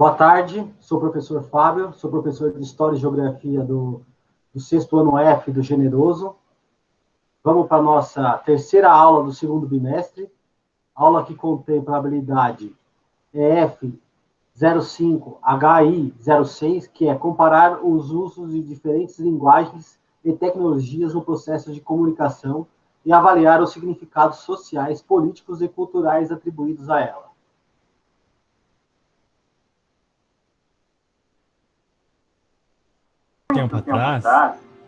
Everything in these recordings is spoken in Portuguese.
Boa tarde, sou o professor Fábio, sou professor de História e Geografia do sexto ano F do Generoso. Vamos para a nossa terceira aula do segundo bimestre, aula que contempla a habilidade EF05HI06, que é comparar os usos de diferentes linguagens e tecnologias no processo de comunicação e avaliar os significados sociais, políticos e culturais atribuídos a ela. Tempo atrás,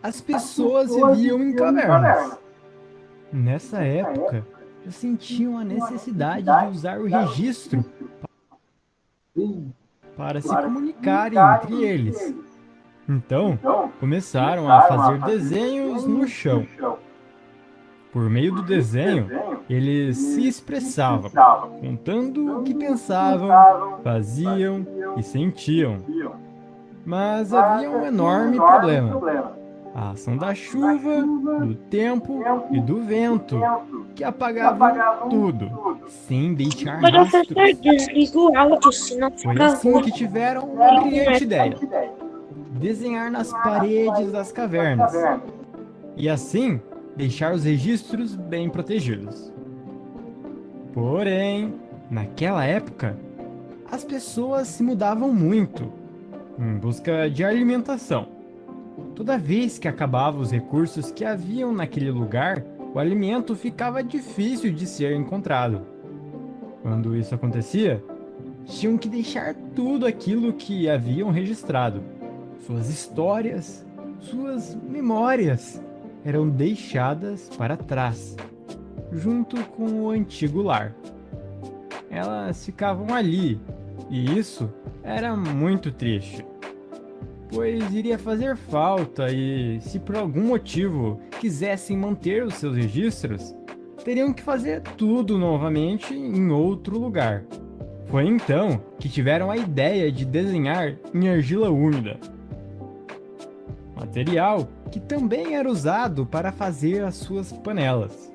as pessoas viviam em cavernas. Nessa época, já sentiam a necessidade de usar o registro para se comunicarem entre eles. Então, começaram a fazer desenhos no chão. Por meio do desenho, eles se expressavam, contando o que pensavam, faziam e sentiam. Mas havia um enorme problema: a ação da chuva, do tempo e do vento, que apagavam tudo, sem deixar rastros. Professor, desliga o áudio, senão Foi fica assim ruim. que tiveram uma brilhante ideia: desenhar nas paredes das cavernas, e assim deixar os registros bem protegidos. Porém, naquela época, as pessoas se mudavam muito, em busca de alimentação. Toda vez que acabavam os recursos que haviam naquele lugar, o alimento ficava difícil de ser encontrado. Quando isso acontecia, tinham que deixar tudo aquilo que haviam registrado. Suas histórias, suas memórias eram deixadas para trás, junto com o antigo lar. Elas ficavam ali, e isso era muito triste, pois iria fazer falta e, se por algum motivo quisessem manter os seus registros, teriam que fazer tudo novamente em outro lugar. Foi então que tiveram a ideia de desenhar em argila úmida, material que também era usado para fazer as suas panelas.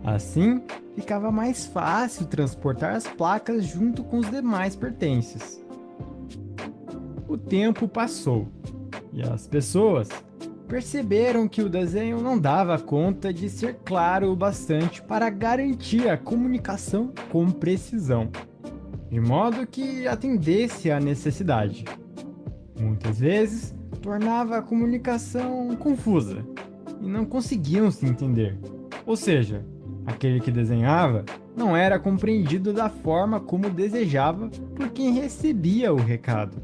Assim, ficava mais fácil transportar as placas junto com os demais pertences. O tempo passou e as pessoas perceberam que o desenho não dava conta de ser claro o bastante para garantir a comunicação com precisão, de modo que atendesse à necessidade. Muitas vezes, tornava a comunicação confusa e não conseguiam se entender. Ou seja, aquele que desenhava não era compreendido da forma como desejava por quem recebia o recado.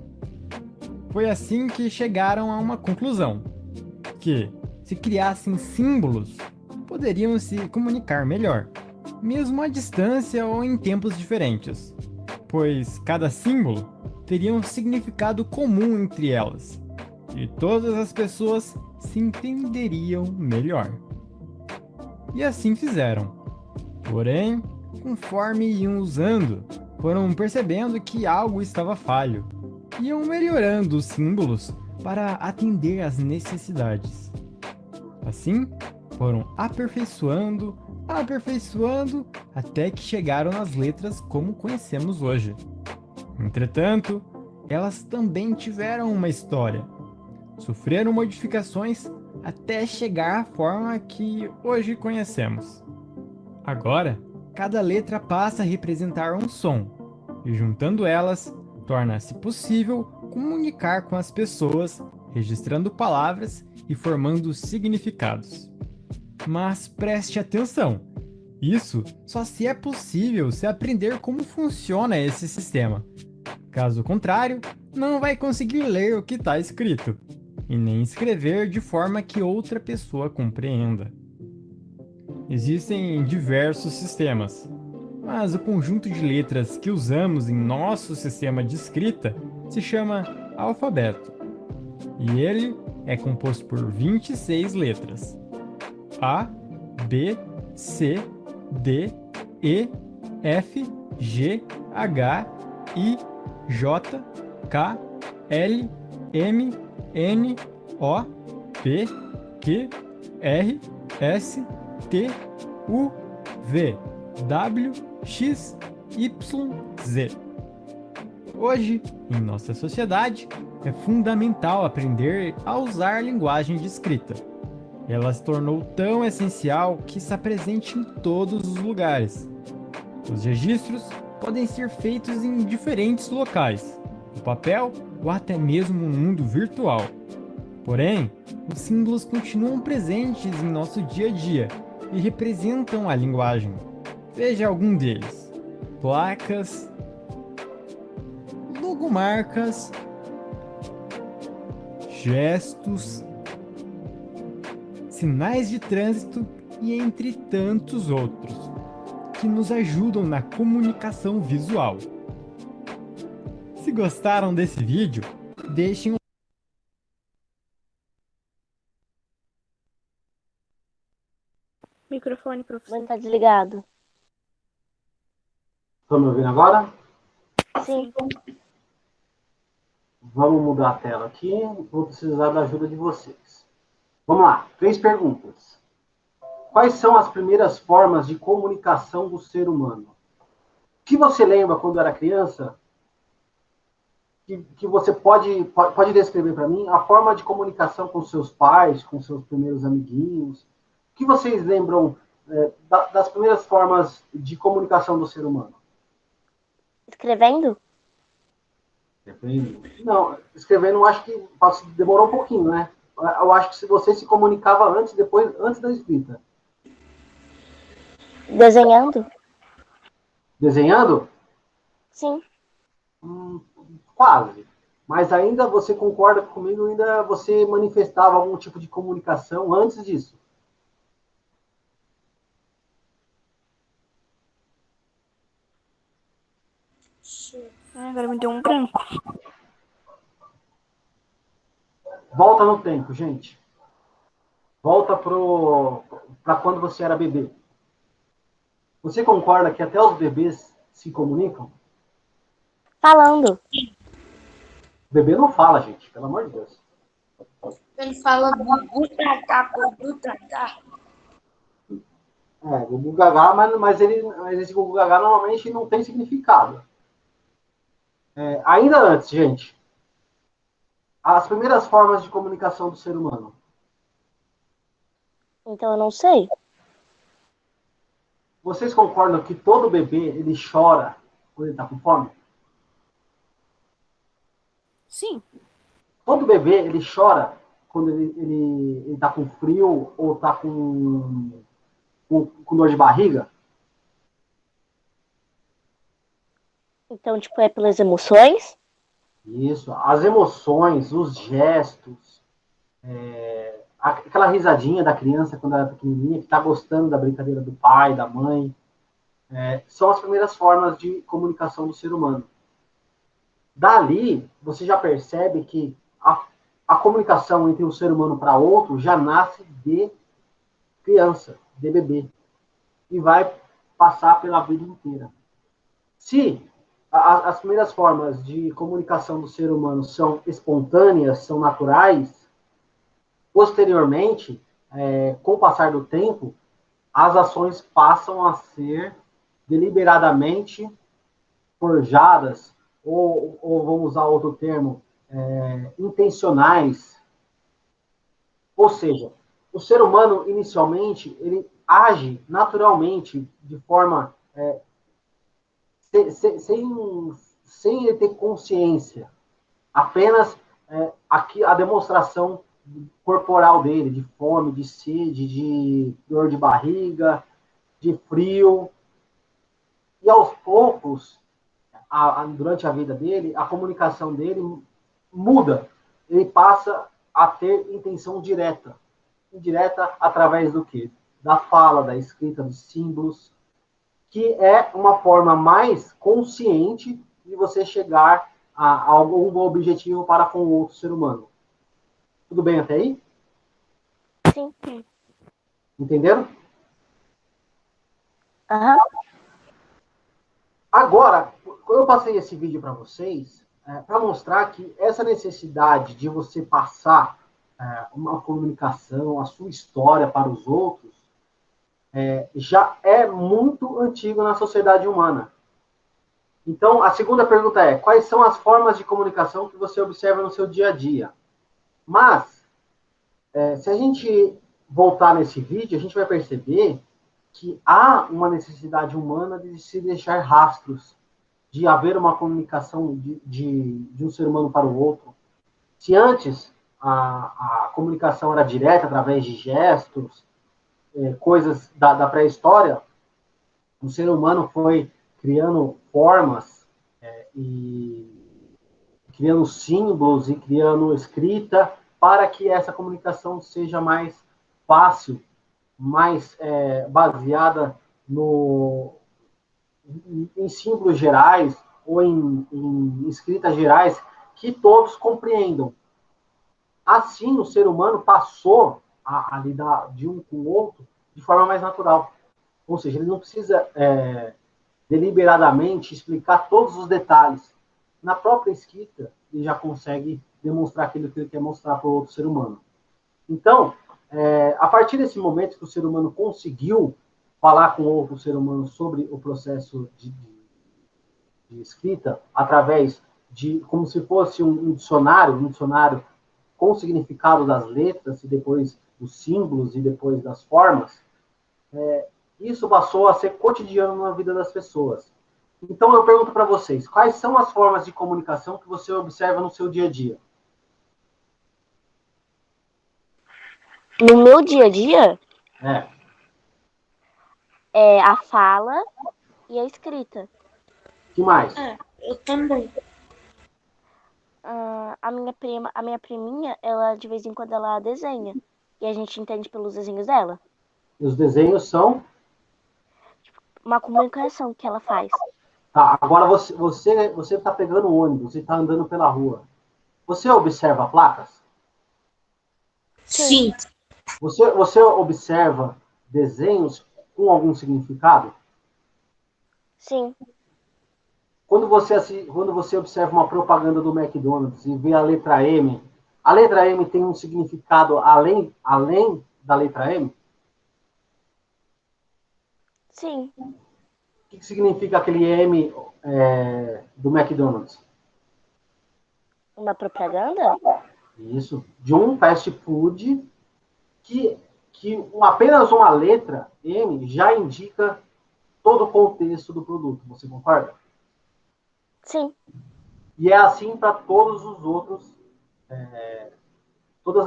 Foi assim que chegaram a uma conclusão: que, se criassem símbolos, poderiam se comunicar melhor, mesmo à distância ou em tempos diferentes, pois cada símbolo teria um significado comum entre elas, e todas as pessoas se entenderiam melhor. E assim fizeram. Porém, conforme iam usando, foram percebendo que algo estava falho. Iam melhorando os símbolos para atender às necessidades. Assim, foram aperfeiçoando, até que chegaram nas letras como conhecemos hoje. Entretanto, elas também tiveram uma história. Sofreram modificações até chegar à forma que hoje conhecemos. Agora, cada letra passa a representar um som, e juntando elas, torna-se possível comunicar com as pessoas, registrando palavras e formando significados. Mas preste atenção! Isso só se é possível se aprender como funciona esse sistema. Caso contrário, não vai conseguir ler o que está escrito, e nem escrever de forma que outra pessoa compreenda. Existem diversos sistemas, mas o conjunto de letras que usamos em nosso sistema de escrita se chama alfabeto, e ele é composto por 26 letras: A, B, C, D, E, F, G, H, I, J, K, L, M, N, O, P, Q, R, S, T, U, V, W, X, Y, Z. Hoje, em nossa sociedade, é fundamental aprender a usar a linguagem de escrita. Ela se tornou tão essencial que está presente em todos os lugares. Os registros podem ser feitos em diferentes locais, no papel ou até mesmo no mundo virtual. Porém, os símbolos continuam presentes em nosso dia a dia e representam a linguagem. Veja algum deles: placas, logomarcas, gestos, sinais de trânsito e entre tantos outros, que nos ajudam na comunicação visual. Se gostaram desse vídeo, deixem um Microfone, professor. Mas tá desligado. Estão me ouvindo agora? Sim. Vamos mudar a tela aqui. Vou precisar da ajuda de vocês. Vamos lá. 3 perguntas. Quais são as primeiras formas de comunicação do ser humano? O que você lembra quando era criança? Que você pode descrever para mim a forma de comunicação com seus pais, com seus primeiros amiguinhos? O que vocês lembram das primeiras formas de comunicação do ser humano? Escrevendo? Não, escrevendo eu acho que demorou um pouquinho, né? Eu acho que se você se comunicava antes da escrita. Desenhando? Desenhando? Sim. Quase. Mas ainda você concorda comigo, ainda você manifestava algum tipo de comunicação antes disso. Agora me deu um branco. Volta no tempo, gente. Volta para quando você era bebê. Você concorda que até os bebês se comunicam? Falando. O bebê não fala, gente, pelo amor de Deus. Ele fala gugu tatá. Gugu Gagá, mas esse Gugu Gagá normalmente não tem significado. Ainda antes, gente, as primeiras formas de comunicação do ser humano. Então eu não sei. Vocês concordam que todo bebê, ele chora quando ele está com fome? Sim. Todo bebê, ele chora quando ele está com frio ou está com dor de barriga? Então, tipo, é pelas emoções? Isso, as emoções, os gestos, aquela risadinha da criança quando ela é pequenininha, que está gostando da brincadeira do pai, da mãe, são as primeiras formas de comunicação do ser humano. Dali, você já percebe que a comunicação entre um ser humano para outro já nasce de criança, de bebê, e vai passar pela vida inteira. Se as primeiras formas de comunicação do ser humano são espontâneas, são naturais, posteriormente, com o passar do tempo, as ações passam a ser deliberadamente forjadas, ou vamos usar outro termo, intencionais. Ou seja, o ser humano, inicialmente, ele age naturalmente, de forma sem ele ter consciência, apenas aqui a demonstração corporal dele, de fome, de sede, de dor de barriga, de frio. E aos poucos, durante a vida dele, a comunicação dele muda. Ele passa a ter intenção direta. Indireta através do quê? Da fala, da escrita, dos símbolos, que é uma forma mais consciente de você chegar a algum objetivo para com o outro ser humano. Tudo bem até aí? Sim. Entenderam? Aham. Agora, eu passei esse vídeo para vocês para mostrar que essa necessidade de você passar uma comunicação, a sua história para os outros, já é muito antigo na sociedade humana. Então, a segunda pergunta é: quais são as formas de comunicação que você observa no seu dia a dia? Mas, se a gente voltar nesse vídeo, a gente vai perceber que há uma necessidade humana de se deixar rastros, de haver uma comunicação de um ser humano para o outro. Se antes a comunicação era direta, através de gestos, coisas da pré-história, o ser humano foi criando formas e criando símbolos e criando escrita para que essa comunicação seja mais fácil, mais baseada em símbolos gerais ou em escritas gerais que todos compreendam. Assim, o ser humano passou a lidar de um com o outro de forma mais natural. Ou seja, ele não precisa deliberadamente explicar todos os detalhes. Na própria escrita, ele já consegue demonstrar aquilo que ele quer mostrar para o outro ser humano. Então, a partir desse momento que o ser humano conseguiu falar com outro ser humano sobre o processo de escrita, através de, como se fosse um dicionário com o significado das letras, e depois dos símbolos, e depois das formas, isso passou a ser cotidiano na vida das pessoas. Então, eu pergunto para vocês, quais são as formas de comunicação que você observa no seu dia a dia? No meu dia a dia, É. é a fala e a escrita. Que mais? Eu também. A minha priminha, ela de vez em quando ela desenha. E a gente entende pelos desenhos dela. E os desenhos são... Uma comunicação que ela faz. Tá, agora você está pegando o ônibus, você está andando pela rua. Você observa placas? Sim. Você observa desenhos com algum significado? Sim, Quando você observa uma propaganda do McDonald's e vê a letra M tem um significado além da letra M? sim. O que significa aquele M do McDonald's? Uma propaganda? Isso, de um fast food que apenas uma letra M já indica todo o contexto do produto. Você concorda? Sim, E é assim para todas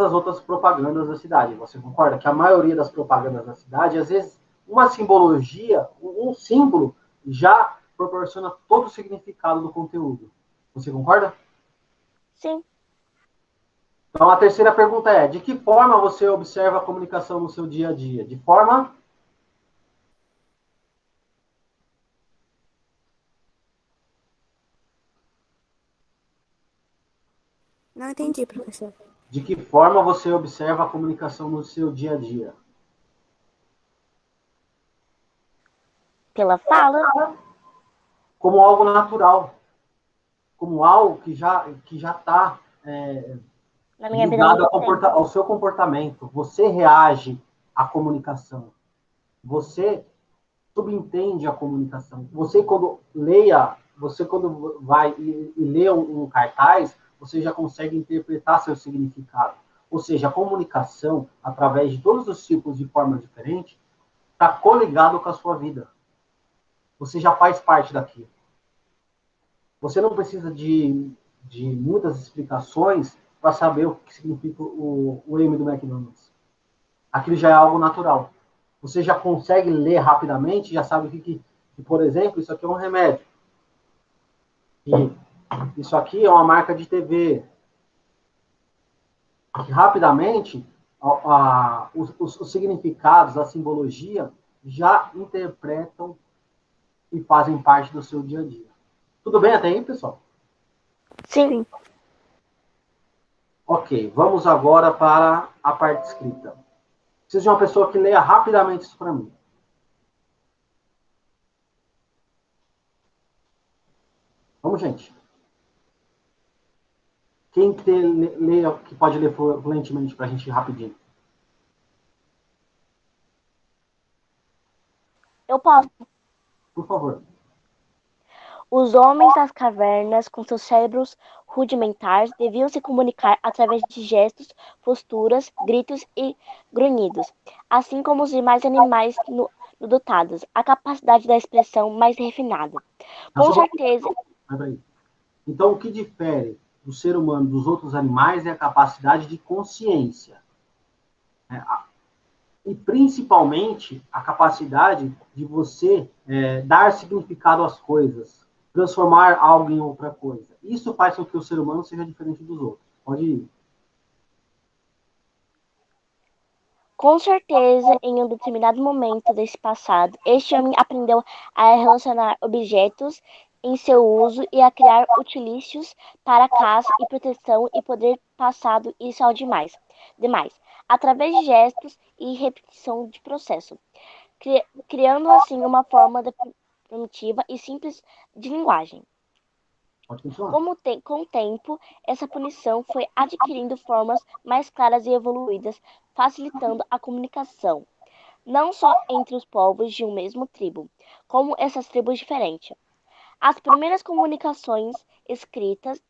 as outras propagandas da cidade. Você concorda que a maioria das propagandas da cidade, às vezes, uma simbologia, um símbolo, já proporciona todo o significado do conteúdo. Você concorda? sim. Então, a terceira pergunta é: de que forma você observa a comunicação no seu dia a dia? De forma... Não entendi, professor. De que forma você observa a comunicação no seu dia a dia? Pela fala. Como algo natural, como algo que já está Na minha vida ligado não tem. ao seu comportamento. Você reage à comunicação. Você subentende a comunicação. Você quando vai e lê um cartaz, você já consegue interpretar seu significado. Ou seja, a comunicação, através de todos os tipos de formas diferentes, está coligado com a sua vida. Você já faz parte daquilo. Você não precisa de muitas explicações para saber o que significa o M do McDonald's. Aquilo já é algo natural. Você já consegue ler rapidamente, já sabe que, por exemplo, isso aqui é um remédio. E isso aqui é uma marca de TV. Que rapidamente, os significados, a simbologia, já interpretam e fazem parte do seu dia a dia. Tudo bem até aí, pessoal? Sim. Ok, vamos agora para a parte escrita. Preciso de uma pessoa que leia rapidamente isso para mim. Vamos, gente. Quem que pode ler fluentemente para a gente ir rapidinho? Eu posso. Por favor. Os homens das cavernas, com seus cérebros rudimentares, deviam se comunicar através de gestos, posturas, gritos e grunhidos, assim como os demais animais dotados, a capacidade da expressão mais refinada. Mas Com só uma certeza, Peraí. Então, o que difere do ser humano dos outros animais é a capacidade de consciência, né? E principalmente a capacidade de você dar significado às coisas, transformar algo em outra coisa. Isso faz com que o ser humano seja diferente dos outros. Pode ir. com certeza, em um determinado momento desse passado, este homem aprendeu a relacionar objetos em seu uso e a criar utilícios para caça e proteção e poder passado isso ao demais, através de gestos e repetição de processo, criando assim uma forma primitiva e simples de linguagem. Pode continuar. Com o tempo, essa punição foi adquirindo formas mais claras e evoluídas, facilitando a comunicação, não só entre os povos de um mesmo tribo, como essas tribos diferentes. As primeiras comunicações escritas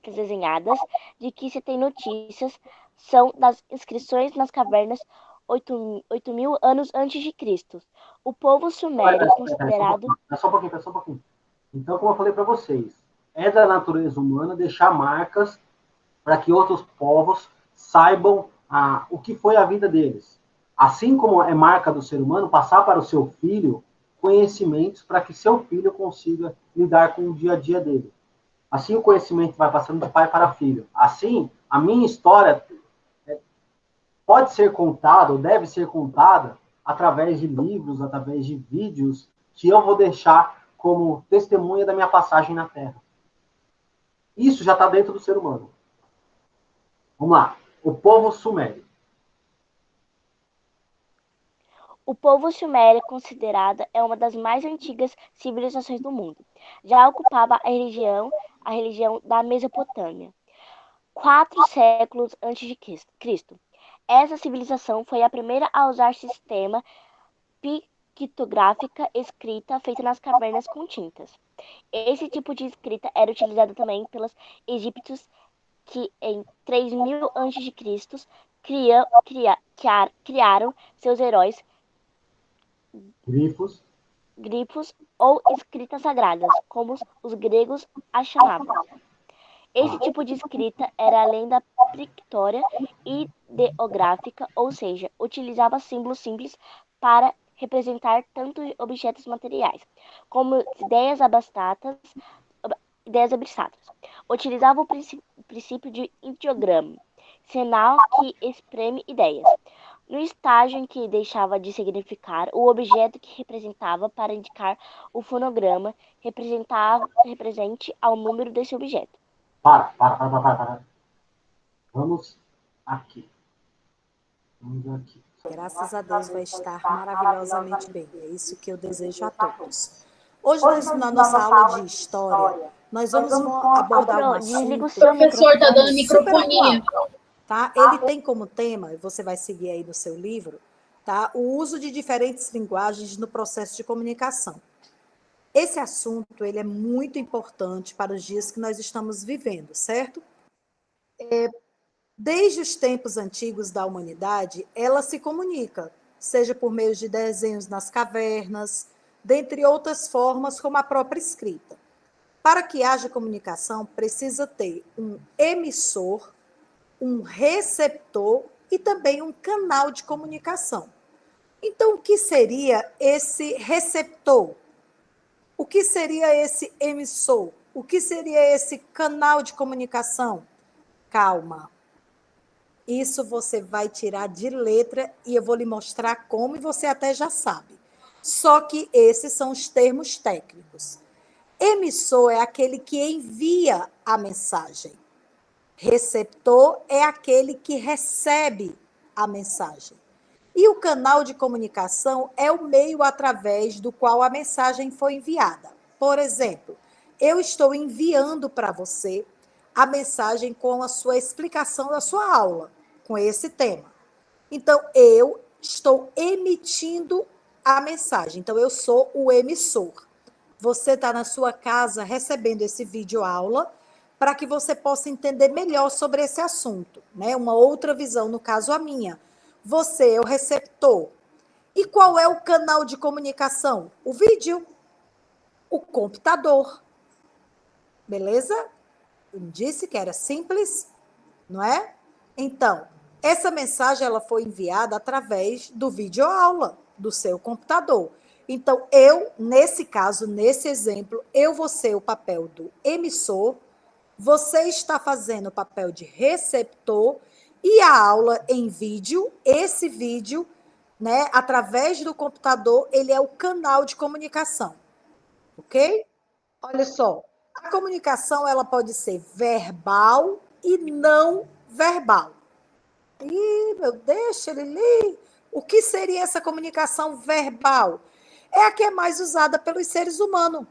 desenhadas de que se tem notícias são das inscrições nas cavernas 8.000 anos antes de Cristo. O povo sumério, considerado Só um pouquinho, só um pouquinho. Então, como eu falei para vocês, é da natureza humana deixar marcas para que outros povos saibam o que foi a vida deles. Assim como é marca do ser humano, passar para o seu filho conhecimentos para que seu filho consiga lidar com o dia a dia dele. Assim o conhecimento vai passando de pai para filho. Assim, a minha história pode ser contada, ou deve ser contada, através de livros, através de vídeos, que eu vou deixar como testemunha da minha passagem na Terra. Isso já está dentro do ser humano. Vamos lá. O povo sumério. O povo sumério, considerada é uma das mais antigas civilizações do mundo, já ocupava a religião da Mesopotâmia, 4 séculos antes de Cristo. Essa civilização foi a primeira a usar sistema pictográfica escrita feita nas cavernas com tintas. Esse tipo de escrita era utilizado também pelos egípcios que em 3000 a.C. Criaram seus heróis grifos ou escritas sagradas, como os gregos a chamavam. Esse tipo de escrita era além da pictória ideográfica, ou seja, utilizava símbolos simples para representar tanto objetos materiais como ideias abstratas. Utilizava o princípio de ideograma, sinal que exprime ideias. No estágio em que deixava de significar, o objeto que representava para indicar o fonograma represente ao número desse objeto. Para. Vamos aqui. Graças a Deus vai estar maravilhosamente bem. É isso que eu desejo a todos. Hoje, na nossa aula de história, nós vamos abordar um assunto... O professor está dando microfonia. Tá? Ele tem como tema, e você vai seguir aí no seu livro, tá? O uso de diferentes linguagens no processo de comunicação. Esse assunto ele é muito importante para os dias que nós estamos vivendo, certo? Desde os tempos antigos da humanidade, ela se comunica, seja por meio de desenhos nas cavernas, dentre outras formas, como a própria escrita. Para que haja comunicação, precisa ter um emissor, um receptor e também um canal de comunicação. Então, o que seria esse receptor? O que seria esse emissor? O que seria esse canal de comunicação? Calma. Isso você vai tirar de letra e eu vou lhe mostrar como e você até já sabe. Só que esses são os termos técnicos. Emissor é aquele que envia a mensagem. Receptor é aquele que recebe a mensagem. E o canal de comunicação é o meio através do qual a mensagem foi enviada. Por exemplo, eu estou enviando para você a mensagem com a sua explicação da sua aula, com esse tema. Então, eu estou emitindo a mensagem. Então, eu sou o emissor. você está na sua casa recebendo esse vídeo aula para que você possa entender melhor sobre esse assunto, né? Uma outra visão, no caso a minha. Você é o receptor. E qual é o canal de comunicação? O vídeo, o computador. Beleza? Eu disse que era simples, não é? Então, essa mensagem ela foi enviada através do vídeo aula do seu computador. Então, eu, nesse caso, nesse exemplo, eu vou ser o papel do emissor, você está fazendo o papel de receptor e a aula em vídeo, esse vídeo, né, através do computador, ele é o canal de comunicação. Ok? Olha só, a comunicação ela pode ser verbal e não verbal. Ih, meu, deixa ele ler. O que seria essa comunicação verbal? É a que é mais usada pelos seres humanos.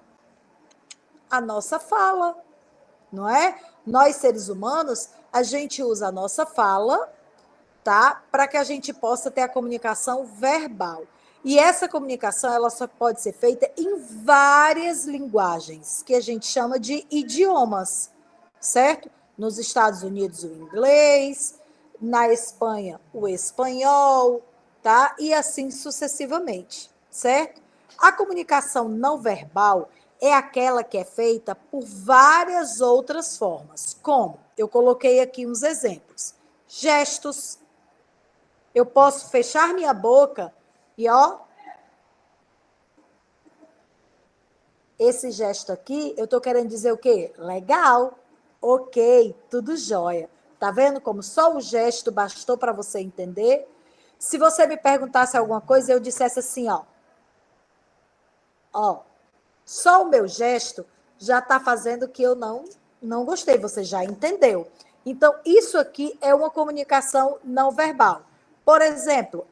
A nossa fala, não é? Nós, seres humanos, a gente usa a nossa fala, tá? Para que a gente possa ter a comunicação verbal. E essa comunicação, ela só pode ser feita em várias linguagens, que a gente chama de idiomas, certo? Nos Estados Unidos, o inglês, na Espanha, o espanhol, tá? E assim sucessivamente, certo? A comunicação não verbal é aquela que é feita por várias outras formas, como eu coloquei aqui uns exemplos. Gestos. Eu posso fechar minha boca e, ó, esse gesto aqui, eu estou querendo dizer o quê? Legal, ok, tudo jóia. Tá vendo como só o gesto bastou para você entender? Se você me perguntasse alguma coisa, eu dissesse assim, ó, só o meu gesto já está fazendo que eu não gostei, você já entendeu. Então, isso aqui é uma comunicação não verbal. Por exemplo,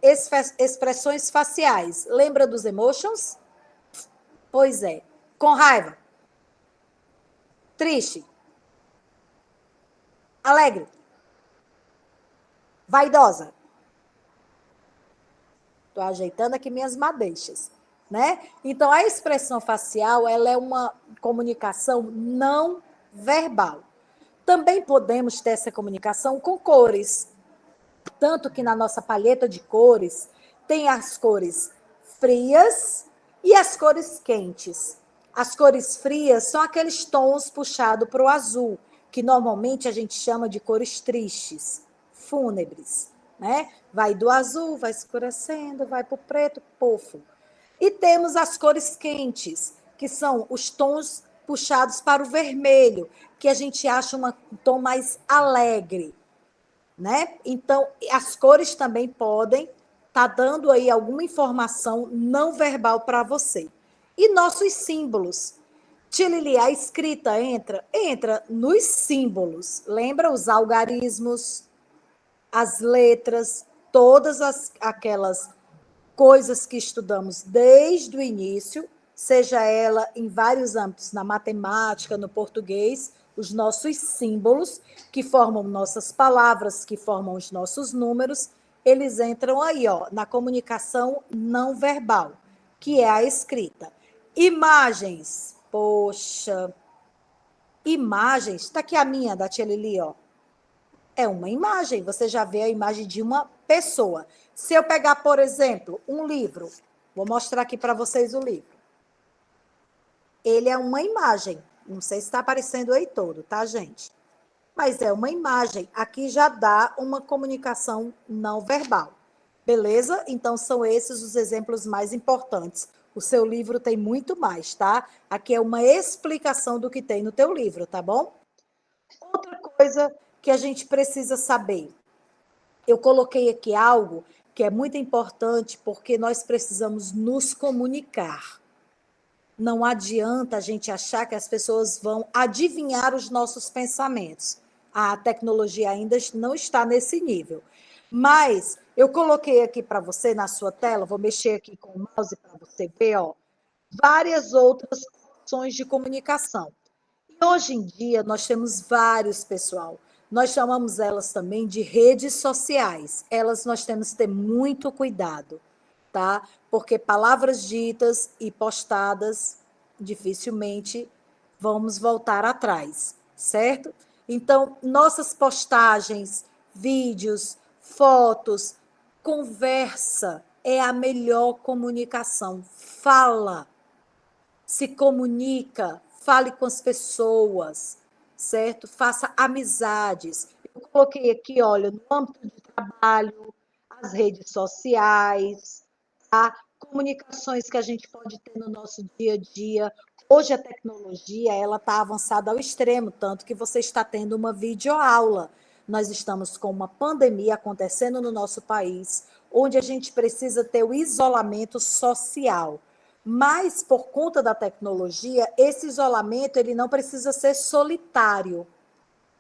expressões faciais. Lembra dos emotions? Pois é. Com raiva. Triste. Alegre. Vaidosa. Estou ajeitando aqui minhas madeixas, né? Então, a expressão facial, ela é uma comunicação não verbal. Também podemos ter essa comunicação com cores. Tanto que na nossa palheta de cores, tem as cores frias e as cores quentes. As cores frias são aqueles tons puxados para o azul, que normalmente a gente chama de cores tristes, fúnebres, né? Vai do azul, vai escurecendo, vai para o preto, pofo. E temos as cores quentes, que são os tons puxados para o vermelho, que a gente acha um tom mais alegre, né? Então, as cores também podem estar dando aí alguma informação não verbal para você. E nossos símbolos. Tilili, a escrita entra nos símbolos. Lembra os algarismos, as letras, todas aquelas coisas que estudamos desde o início, seja ela em vários âmbitos, na matemática, no português, os nossos símbolos, que formam nossas palavras, que formam os nossos números, eles entram aí, ó, na comunicação não verbal, que é a escrita. Imagens, poxa, imagens, está aqui a minha, da tia Lili, ó. É uma imagem, você já vê a imagem de uma pessoa. Se eu pegar, por exemplo, um livro, vou mostrar aqui para vocês o livro. Ele é uma imagem. Não sei se está aparecendo aí todo, tá, gente? Mas é uma imagem. Aqui já dá uma comunicação não verbal. Beleza? Então, são esses os exemplos mais importantes. O seu livro tem muito mais, tá? Aqui é uma explicação do que tem no teu livro, tá bom? Outra coisa que a gente precisa saber. Eu coloquei aqui algo que é muito importante porque nós precisamos nos comunicar. Não adianta a gente achar que as pessoas vão adivinhar os nossos pensamentos. A tecnologia ainda não está nesse nível. Mas eu coloquei aqui para você na sua tela, vou mexer aqui com o mouse para você ver, ó, várias outras opções de comunicação. E hoje em dia nós temos vários, pessoal. Nós chamamos elas também de redes sociais. Elas nós temos que ter muito cuidado, tá? Porque palavras ditas e postadas dificilmente vamos voltar atrás, certo? Então, nossas postagens, vídeos, fotos, conversa é a melhor comunicação. Fala, se comunica, fale com as pessoas, certo? Faça amizades. Eu coloquei aqui, olha, no âmbito de trabalho, as redes sociais, tá? Comunicações que a gente pode ter no nosso dia a dia. Hoje a tecnologia ela está avançada ao extremo, tanto que você está tendo uma videoaula. Nós estamos com uma pandemia acontecendo no nosso país, onde a gente precisa ter o isolamento social. Mas, por conta da tecnologia, esse isolamento ele não precisa ser solitário.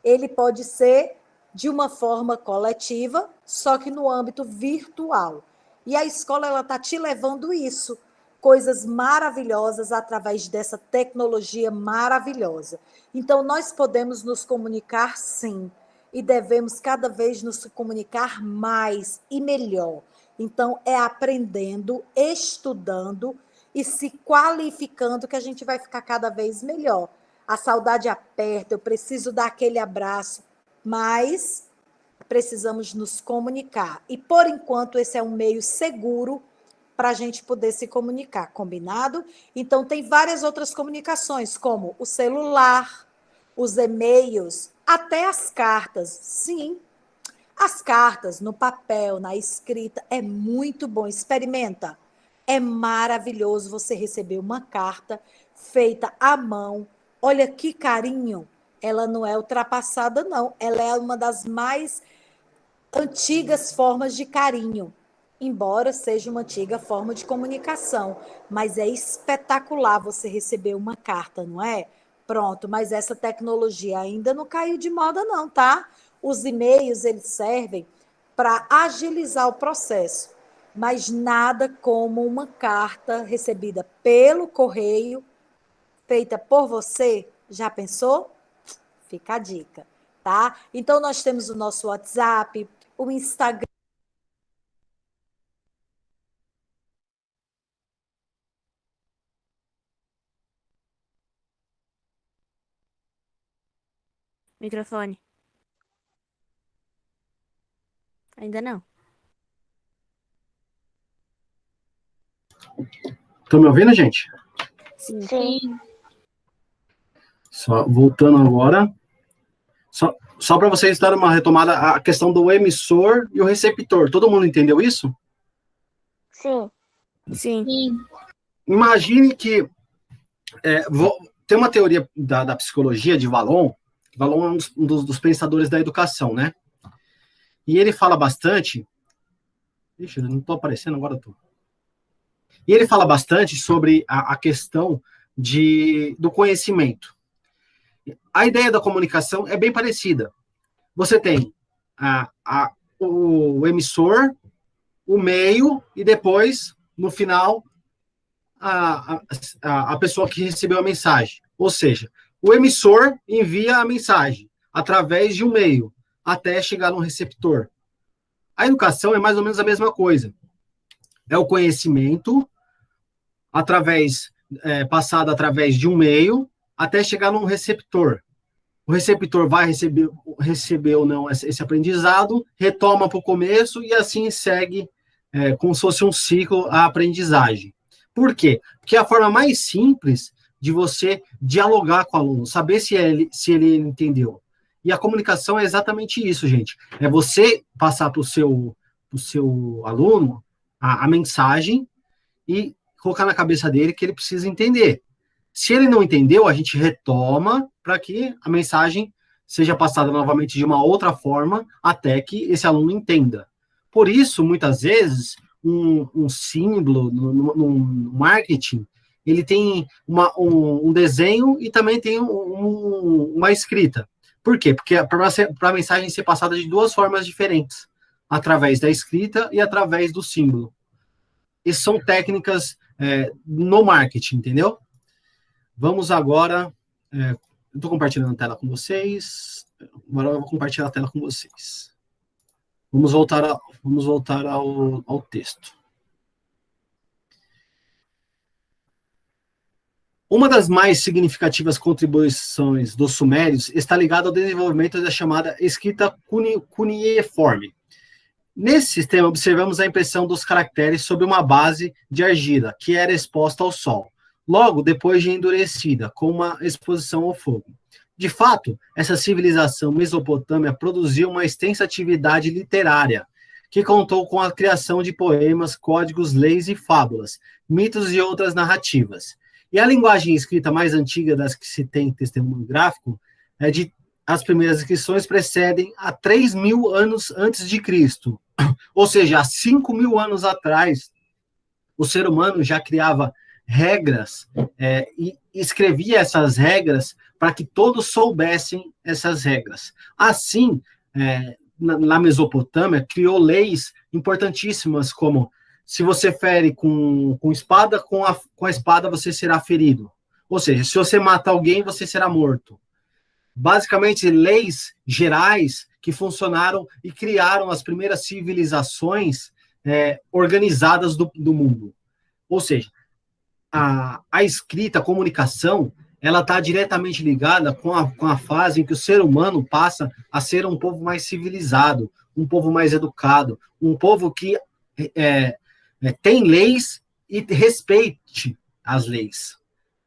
Ele pode ser de uma forma coletiva, só que no âmbito virtual. E a escola ela está te levando isso, coisas maravilhosas através dessa tecnologia maravilhosa. Então, nós podemos nos comunicar, sim, e devemos cada vez nos comunicar mais e melhor. Então, é aprendendo, estudando e se qualificando que a gente vai ficar cada vez melhor. A saudade aperta, eu preciso dar aquele abraço, mas precisamos nos comunicar. E, por enquanto, esse é um meio seguro para a gente poder se comunicar, combinado? Então, tem várias outras comunicações, como o celular, os e-mails, até as cartas. Sim, as cartas no papel, na escrita, é muito bom. Experimenta. É maravilhoso você receber uma carta feita à mão. Olha que carinho. Ela não é ultrapassada, não. Ela é uma das mais antigas formas de carinho, embora seja uma antiga forma de comunicação. Mas é espetacular você receber uma carta, não é? Pronto, mas essa tecnologia ainda não caiu de moda, não, tá? Os e-mails, eles servem para agilizar o processo, mas nada como uma carta recebida pelo correio, feita por você. Já pensou? Fica a dica, tá? Então, nós temos o nosso WhatsApp, o Instagram. Microfone. Ainda não. Estão me ouvindo, gente? Sim. Só voltando agora. Só para vocês darem uma retomada, a questão do emissor e o receptor. Todo mundo entendeu isso? Sim. Sim. Imagine que tem uma teoria da psicologia de Vallon. Vallon é um dos pensadores da educação, né? E ele fala bastante. Ixi, eu não estou aparecendo, agora eu tô. E ele fala bastante sobre a questão do conhecimento. A ideia da comunicação é bem parecida. Você tem o emissor, o meio e depois, no final, a pessoa que recebeu a mensagem. Ou seja, o emissor envia a mensagem através de um meio até chegar no receptor. A educação é mais ou menos a mesma coisa. É o conhecimento passado através de um meio até chegar num receptor. O receptor vai receber ou não esse aprendizado, retoma para o começo e assim segue como se fosse um ciclo a aprendizagem. Por quê? Porque é a forma mais simples de você dialogar com o aluno, saber se ele entendeu. E a comunicação é exatamente isso, gente. É você passar para o seu aluno a mensagem e colocar na cabeça dele que ele precisa entender. Se ele não entendeu, a gente retoma para que a mensagem seja passada novamente de uma outra forma até que esse aluno entenda. Por isso, muitas vezes, um símbolo no marketing, ele tem um desenho e também tem uma escrita. Por quê? Porque para a mensagem ser passada de duas formas diferentes, através da escrita e através do símbolo. Essas são técnicas no marketing, entendeu? Vamos agora. Eu estou compartilhando a tela com vocês. Agora eu vou compartilhar a tela com vocês. Vamos voltar ao texto. Uma das mais significativas contribuições dos sumérios está ligada ao desenvolvimento da chamada escrita cuneiforme. Nesse sistema, observamos a impressão dos caracteres sobre uma base de argila, que era exposta ao sol, logo depois de endurecida, com uma exposição ao fogo. De fato, essa civilização mesopotâmia produziu uma extensa atividade literária, que contou com a criação de poemas, códigos, leis e fábulas, mitos e outras narrativas. E a linguagem escrita mais antiga das que se tem testemunho gráfico é de as primeiras inscrições precedem a 3.000 anos antes de Cristo. Ou seja, há 5.000 anos atrás, o ser humano já criava regras e escrevia essas regras para que todos soubessem essas regras. Assim, na Mesopotâmia, criou leis importantíssimas, como se você fere com espada, com a espada você será ferido. Ou seja, se você mata alguém, você será morto. Basicamente, leis gerais que funcionaram e criaram as primeiras civilizações organizadas do mundo. Ou seja, a escrita, a comunicação, ela está diretamente ligada com a fase em que o ser humano passa a ser um povo mais civilizado, um povo mais educado, um povo que tem leis e respeite as leis.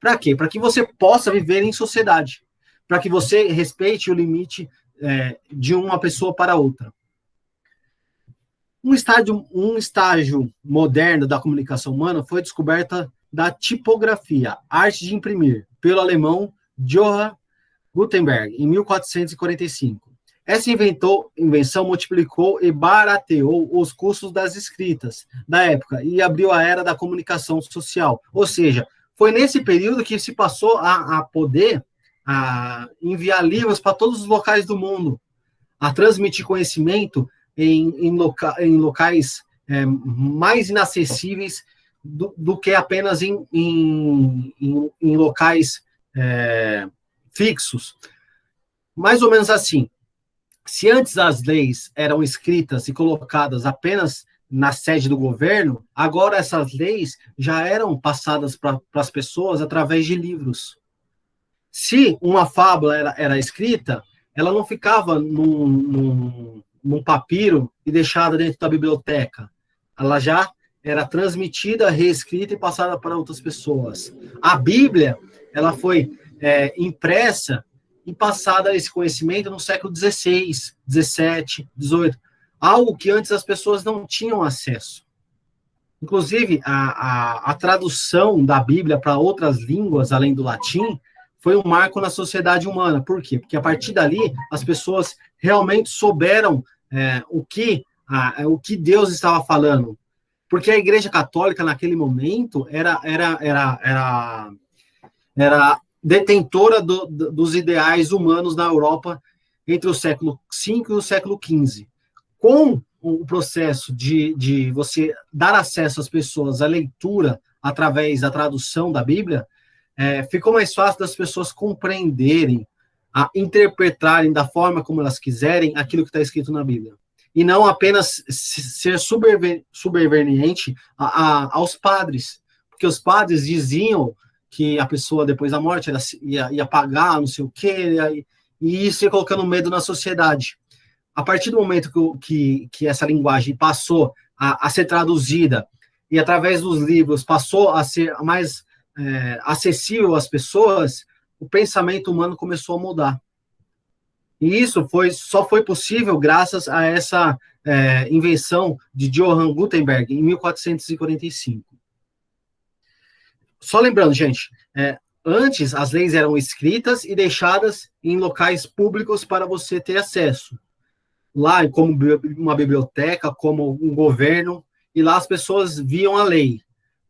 Para quê? Para que você possa viver em sociedade, para que você respeite o limite de uma pessoa para outra. Um estágio moderno da comunicação humana foi a descoberta da tipografia, arte de imprimir, pelo alemão Johann Gutenberg, em 1445. Essa invenção multiplicou e barateou os custos das escritas da época e abriu a era da comunicação social. Ou seja, foi nesse período que se passou a poder enviar livros para todos os locais do mundo, a transmitir conhecimento em locais mais inacessíveis do que apenas em locais fixos. Mais ou menos assim. Se antes as leis eram escritas e colocadas apenas na sede do governo, agora essas leis já eram passadas para as pessoas através de livros. Se uma fábula era escrita, ela não ficava num papiro e deixada dentro da biblioteca. Ela já era transmitida, reescrita e passada para outras pessoas. A Bíblia, ela foi impressa e passada esse conhecimento no século XVI, XVII, XVIII, algo que antes as pessoas não tinham acesso. Inclusive, a tradução da Bíblia para outras línguas, além do latim, foi um marco na sociedade humana. Por quê? Porque a partir dali, as pessoas realmente souberam o que Deus estava falando. Porque a Igreja Católica, naquele momento, era detentora dos ideais humanos na Europa entre o século V e o século XV. Com o processo de você dar acesso às pessoas à leitura através da tradução da Bíblia, ficou mais fácil das pessoas compreenderem, interpretarem da forma como elas quiserem aquilo que está escrito na Bíblia. E não apenas ser subserviente aos padres. Porque os padres diziam que a pessoa, depois da morte, ia pagar, não sei o quê, e isso ia colocando medo na sociedade. A partir do momento que essa linguagem passou a ser traduzida, e através dos livros passou a ser mais acessível às pessoas, o pensamento humano começou a mudar. E isso só foi possível graças a essa invenção de Johann Gutenberg, em 1445. Só lembrando, gente, antes as leis eram escritas e deixadas em locais públicos para você ter acesso. Lá, como uma biblioteca, como um governo, e lá as pessoas viam a lei.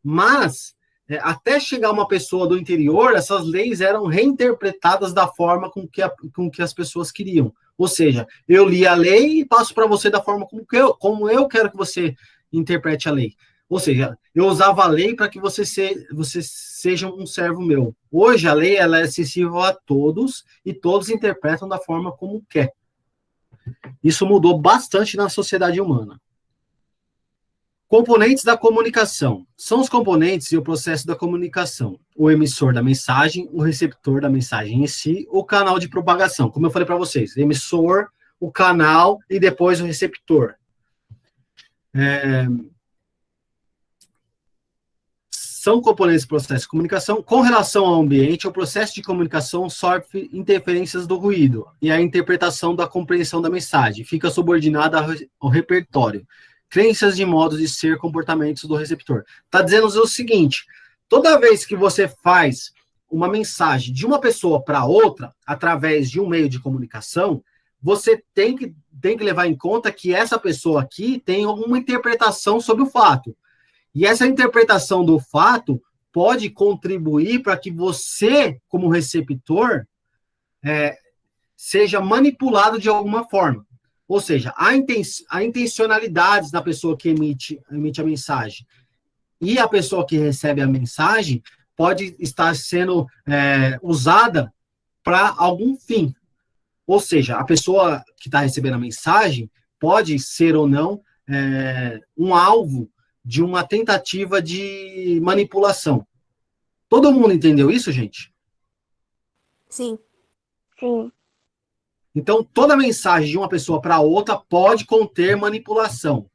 Mas, até chegar uma pessoa do interior, essas leis eram reinterpretadas da forma com que as pessoas queriam. Ou seja, eu li a lei e passo para você da forma como eu quero que você interprete a lei. Ou seja, eu usava a lei para que você seja um servo meu. Hoje, a lei ela é acessível a todos e todos interpretam da forma como quer. Isso mudou bastante na sociedade humana. Componentes da comunicação. São os componentes e o processo da comunicação. O emissor da mensagem, o receptor da mensagem em si, o canal de propagação. Como eu falei para vocês, emissor, o canal e depois o receptor. São componentes do processo de comunicação. Com relação ao ambiente, o processo de comunicação sofre interferências do ruído e a interpretação da compreensão da mensagem fica subordinada ao repertório. Crenças de modos de ser, comportamentos do receptor. Está dizendo o seguinte, toda vez que você faz uma mensagem de uma pessoa para outra, através de um meio de comunicação, você tem que levar em conta que essa pessoa aqui tem uma interpretação sobre o fato. E essa interpretação do fato pode contribuir para que você, como receptor, seja manipulado de alguma forma. Ou seja, a intencionalidade da pessoa que emite a mensagem e a pessoa que recebe a mensagem pode estar sendo usada para algum fim. Ou seja, a pessoa que está recebendo a mensagem pode ser ou não um alvo de uma tentativa de manipulação. Todo mundo entendeu isso, gente? Sim. Sim. Então, toda mensagem de uma pessoa para outra pode conter manipulação.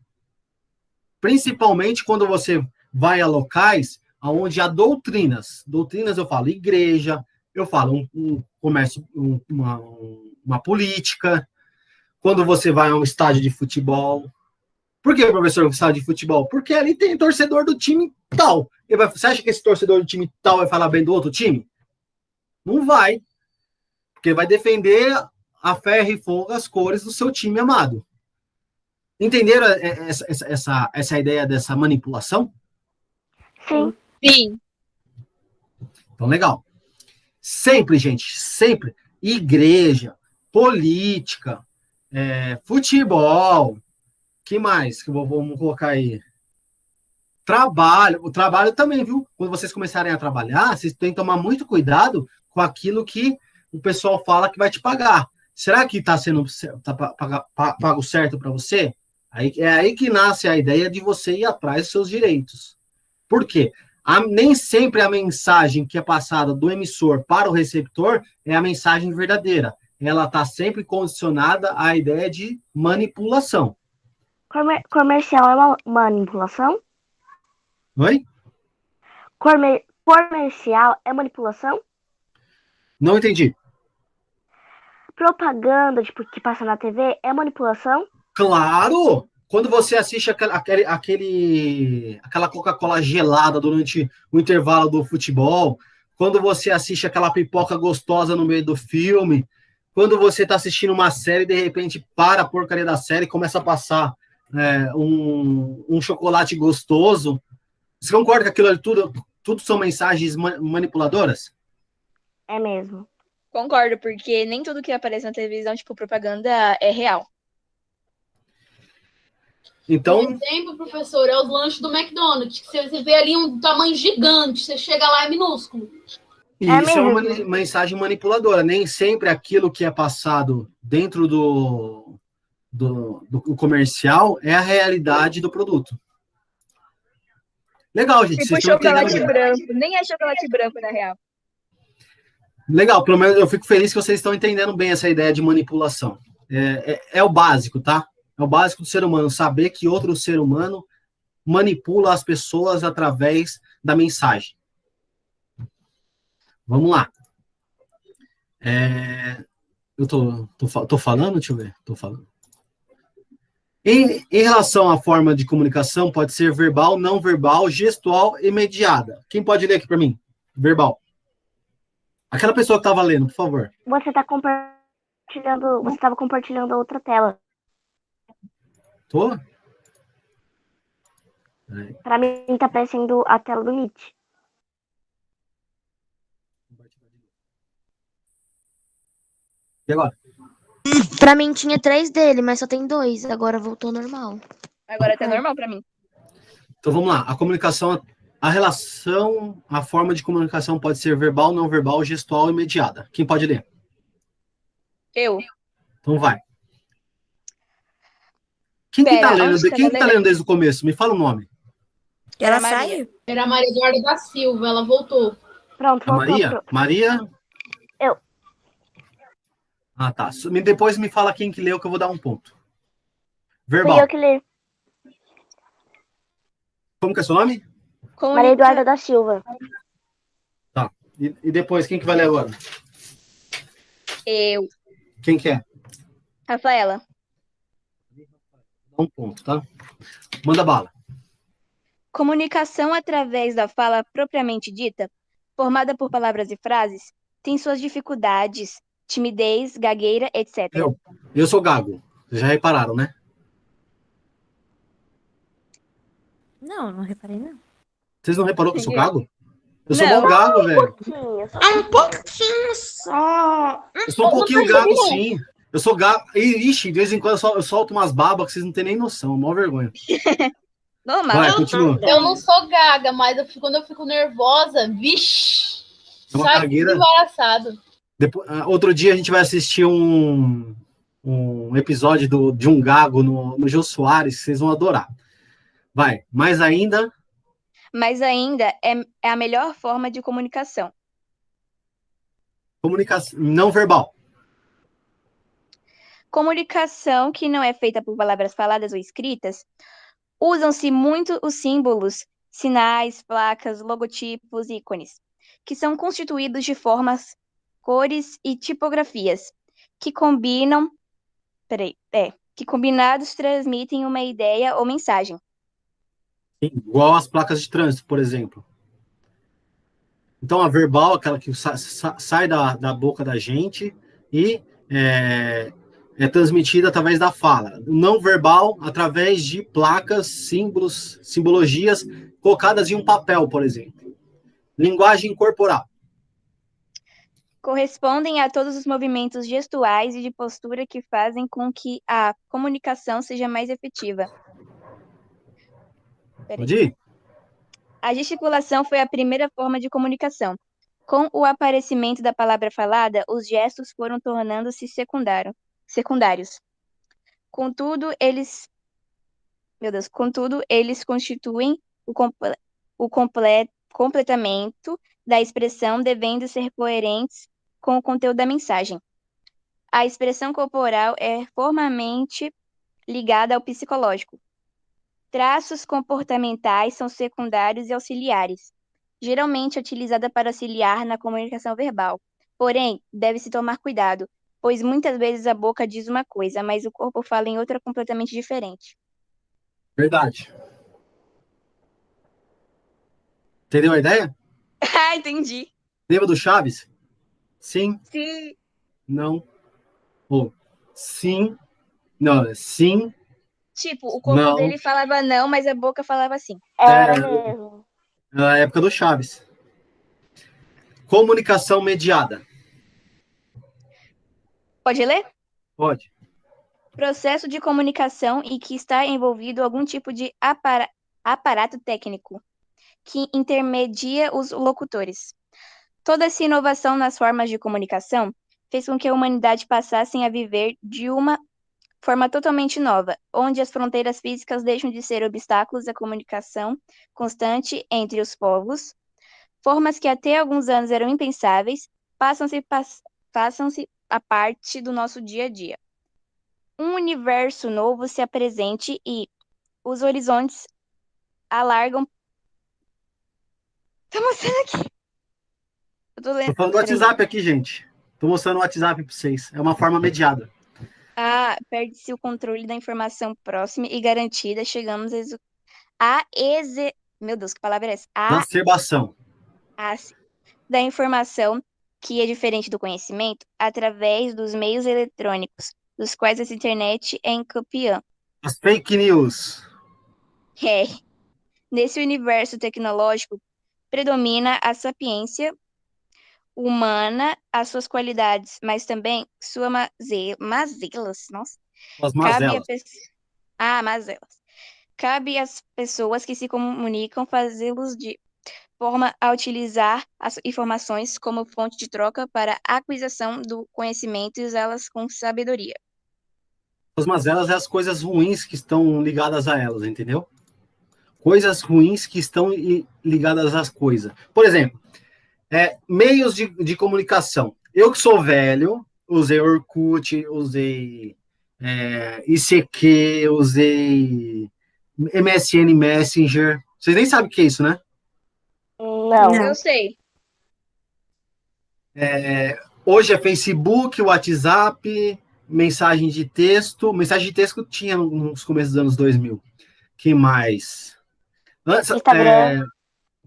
Principalmente quando você vai a locais onde há doutrinas. Doutrinas eu falo igreja, eu falo um comércio, uma política. Quando você vai a um estádio de futebol. Por que, professor, um estádio de futebol? Porque ali tem torcedor do time tal. Você acha que esse torcedor do time tal vai falar bem do outro time? Não vai. Porque vai defender a ferro e fogo as cores do seu time amado. Entenderam essa ideia dessa manipulação? Sim. Sim. Então, legal. Sempre, gente, sempre. Igreja, política, futebol, que mais que vamos colocar aí? Trabalho. O trabalho também, viu? Quando vocês começarem a trabalhar, vocês têm que tomar muito cuidado com aquilo que o pessoal fala que vai te pagar. Será que está sendo pago certo para você? É aí que nasce a ideia de você ir atrás dos seus direitos. Por quê? Nem sempre a mensagem que é passada do emissor para o receptor é a mensagem verdadeira. Ela está sempre condicionada à ideia de manipulação. Comercial é uma manipulação? Oi? Comercial é manipulação? Não entendi. Propaganda, tipo, que passa na TV, é manipulação? Claro! Quando você assiste aquela Coca-Cola gelada durante o intervalo do futebol, quando você assiste aquela pipoca gostosa no meio do filme, quando você está assistindo uma série e de repente para a porcaria da série e começa a passar um chocolate gostoso, você concorda que aquilo ali tudo são mensagens manipuladoras? É mesmo. Concordo, porque nem tudo que aparece na televisão, tipo propaganda, é real. Então, Um exemplo, professor, é os lanches do McDonald's, que você vê ali um tamanho gigante, você chega lá é minúsculo. isso é uma mensagem manipuladora. Nem sempre aquilo que é passado dentro do comercial é a realidade do produto. Legal, gente. Tipo chocolate branco. Nem é chocolate branco, na real. Legal, pelo menos eu fico feliz que vocês estão entendendo bem essa ideia de manipulação. É o básico, tá? É o básico do ser humano, saber que outro ser humano manipula as pessoas através da mensagem. Vamos lá. Eu tô falando? Deixa eu ver. Tô falando. Em relação à forma de comunicação, pode ser verbal, não verbal, gestual e mediada. Quem pode ler aqui para mim? Verbal. Aquela pessoa que estava lendo, por favor. Você estava compartilhando a outra tela. Tô? Para mim tá aparecendo a tela do Meet. E agora? Pra mim tinha 3 dele, mas só tem 2. Agora voltou normal. Agora tá normal pra mim. Então vamos lá. A comunicação, a relação, a forma de comunicação pode ser verbal, não verbal, gestual e mediada. Quem pode ler? Eu. Então vai. Quem que tá Pera, lendo? onde você Quem tá que tá lendo? lendo desde o começo? Me fala o nome. Ela Maria. saiu. Era a Maria Eduarda da Silva, ela voltou. Pronto, A voltou, Maria? pronto. Maria? Eu. Ah, tá. Depois me fala quem que leu que eu vou dar um ponto. Fui eu Verbal. que li. Como que é seu nome? Maria Eduarda da Silva. Tá. E depois, quem que vai ler agora? Eu. Quem que é? Rafaela. Dá um ponto, tá? Manda bala. Comunicação através da fala propriamente dita, formada por palavras e frases, tem suas dificuldades, timidez, gagueira, etc. Eu sou gago. Vocês já repararam, né? Não, não reparei, não. Vocês não reparou que eu sou gago? Eu sou Não. mó gago, velho. Sim, eu só... Um pouquinho só. Eu sou um pouquinho gago, sim. Eu sou gago. Ixi, de vez em quando eu solto umas babas que vocês não têm nem noção. Mó vergonha. Normal. Vai, continua. Eu não sou gaga, mas quando eu fico nervosa, vixe, É uma sai cagueira. tudo embaraçado. Outro dia a gente vai assistir um episódio de um gago no Jô Soares, que vocês vão adorar. Vai, mais ainda. Mas ainda é a melhor forma de comunicação. Comunicação não verbal. Comunicação que não é feita por palavras faladas ou escritas, usam-se muito os símbolos, sinais, placas, logotipos e ícones, que são constituídos de formas, cores e tipografias, que combinam, que combinados transmitem uma ideia ou mensagem. Igual as placas de trânsito, por exemplo. Então, a verbal, aquela que sai da boca da gente e é transmitida através da fala. O não verbal, através de placas, símbolos, simbologias colocadas em um papel, por exemplo. Linguagem corporal. Correspondem a todos os movimentos gestuais e de postura que fazem com que a comunicação seja mais efetiva. Pode ir? A gesticulação foi a primeira forma de comunicação. Com o aparecimento da palavra falada, os gestos foram tornando-se secundários. Contudo, eles constituem o completamento da expressão, devendo ser coerentes com o conteúdo da mensagem. A expressão corporal é formalmente ligada ao psicológico. Traços comportamentais são secundários e auxiliares, geralmente utilizada para auxiliar na comunicação verbal. Porém, deve-se tomar cuidado, pois muitas vezes a boca diz uma coisa, mas o corpo fala em outra completamente diferente. Verdade. Entendeu a ideia? Ah, entendi. Lembra do Chaves? Sim, Sim. não. Ou sim, não, sim, Tipo, o corpo não. dele falava não, mas a boca falava assim. Era mesmo. Na época do Chaves. Comunicação mediada. Pode ler? Pode. Processo de comunicação em que está envolvido algum tipo de aparato técnico que intermedia os locutores. Toda essa inovação nas formas de comunicação fez com que a humanidade passasse a viver de uma forma totalmente nova, onde as fronteiras físicas deixam de ser obstáculos à comunicação constante entre os povos. Formas que até alguns anos eram impensáveis passam-se a parte do nosso dia a dia. Um universo novo se apresente e os horizontes alargam. Tá mostrando aqui. Eu tô lendo. Tô falando do WhatsApp aqui, gente. Tô mostrando o WhatsApp para vocês. É uma forma mediada. Perde-se o controle da informação próxima e garantida. Chegamos Meu Deus, que palavra é essa? Exacerbação. Da informação, que é diferente do conhecimento, através dos meios eletrônicos, dos quais essa internet é campeã. As fake news. Nesse universo tecnológico, predomina a sapiência humana, as suas qualidades, mas também suas mazelas. Nossa. As mazelas. Mazelas. Cabe às pessoas que se comunicam fazê-los de forma a utilizar as informações como fonte de troca para a aquisição do conhecimento e usá-las com sabedoria. As mazelas é as coisas ruins que estão ligadas a elas, entendeu? Coisas ruins que estão ligadas às coisas. Por exemplo, meios de comunicação. Eu que sou velho, usei Orkut, usei ICQ, usei MSN Messenger. Vocês nem sabem o que é isso, né? Não. Eu sei. Hoje é Facebook, WhatsApp, mensagem de texto. Mensagem de texto tinha nos começos dos anos 2000. Que mais?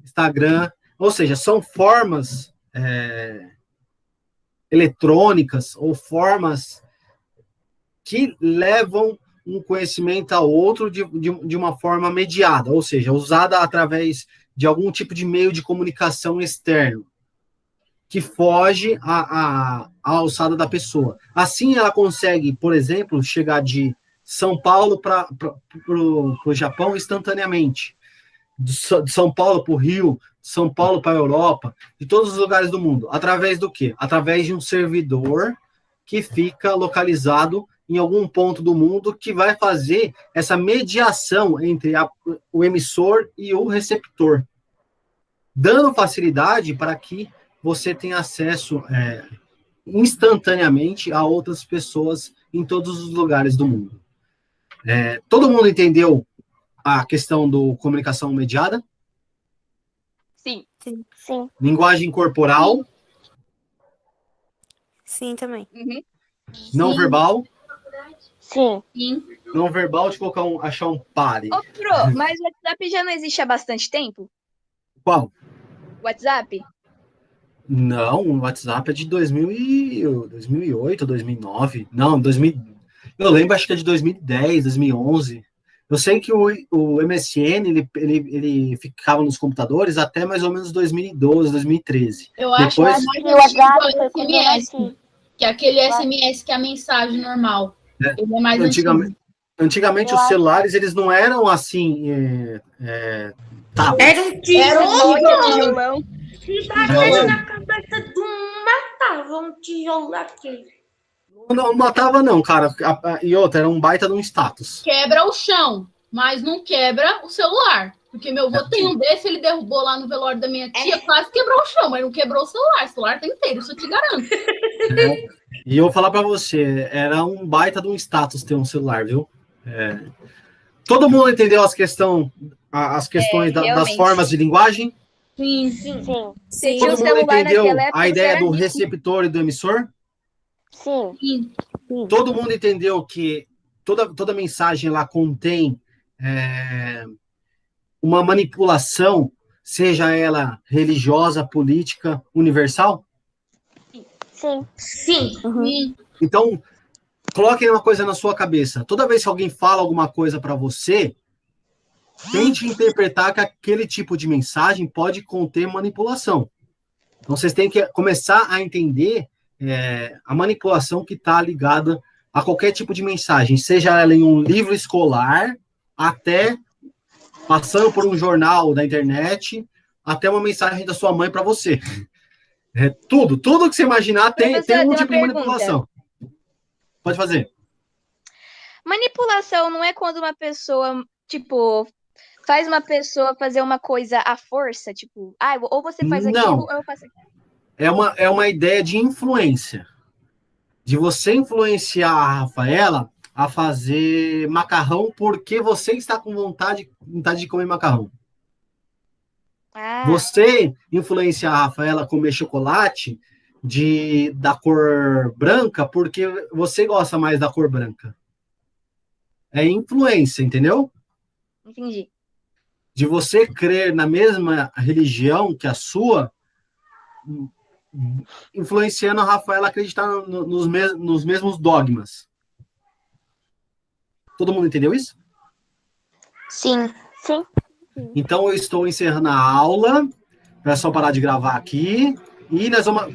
Instagram. Ou seja, são formas eletrônicas ou formas que levam um conhecimento a outro de uma forma mediada, ou seja, usada através de algum tipo de meio de comunicação externo, que foge à alçada da pessoa. Assim, ela consegue, por exemplo, chegar de São Paulo para o Japão instantaneamente, de São Paulo para o Rio, de São Paulo para a Europa, de todos os lugares do mundo. Através do quê? Através de um servidor que fica localizado em algum ponto do mundo, que vai fazer essa mediação entre o emissor e o receptor, dando facilidade para que você tenha acesso instantaneamente a outras pessoas em todos os lugares do mundo. Todo mundo entendeu a questão do comunicação mediada? Sim. Sim. Linguagem corporal? Sim, também. Uhum. Não verbal? Sim. Não verbal, de achar um pare. Ô, Pro, mas o WhatsApp já não existe há bastante tempo? Qual? WhatsApp? Não, o WhatsApp é de 2008, 2009. Não, 2000. Eu lembro, acho que é de 2010, 2011. Eu sei que o MSN, ele ficava nos computadores até mais ou menos 2012, 2013. Eu acho Depois, que é E o mais antigo WhatsApp é foi o quando eu SMS, nasci. que é aquele SMS que é a mensagem normal. Ele é mais antigo. Antigamente, Eu os acho. celulares, eles não eram assim... Era um Tijolão. Se batesse na cabeça de um, matava um tijolo daquele. Não matava, não, cara. E outra, era um baita de um status. Quebra o chão, mas não quebra o celular. Porque meu avô tem um desse, ele derrubou lá no velório da minha tia, quase quebrou o chão, mas não quebrou o celular. O celular tá inteiro, isso eu te garanto. E eu vou falar pra você, era um baita de um status ter um celular, viu? Todo mundo entendeu as questões das realmente. formas de linguagem? Sim. Sim. Você tinha Todo o mundo celular entendeu naquela época, a ideia era do nisso. receptor e do emissor? Sim. Todo mundo entendeu que toda mensagem lá contém uma manipulação, seja ela religiosa, política, universal? Sim. Sim. Sim. Então, coloquem uma coisa na sua cabeça. Toda vez que alguém fala alguma coisa para você, tente interpretar que aquele tipo de mensagem pode conter manipulação. Então, vocês têm que começar a entender a manipulação que está ligada a qualquer tipo de mensagem, seja ela em um livro escolar, até passando por um jornal da internet, até uma mensagem da sua mãe para você. Tudo que você imaginar tem algum tipo de manipulação. Pode fazer. Manipulação não é quando uma pessoa, tipo, faz uma pessoa fazer uma coisa à força, tipo, ou você faz aquilo, ou eu faço aquilo. É uma ideia de influência. De você influenciar a Rafaela a fazer macarrão porque você está com vontade de comer macarrão. Você influenciar a Rafaela a comer chocolate da cor branca porque você gosta mais da cor branca. É influência, entendeu? Entendi. De você crer na mesma religião que a sua, influenciando a Rafaela a acreditar nos mesmos dogmas. Todo mundo entendeu isso? Sim. Sim. Então eu estou encerrando a aula. É só parar de gravar aqui. E nós vamos.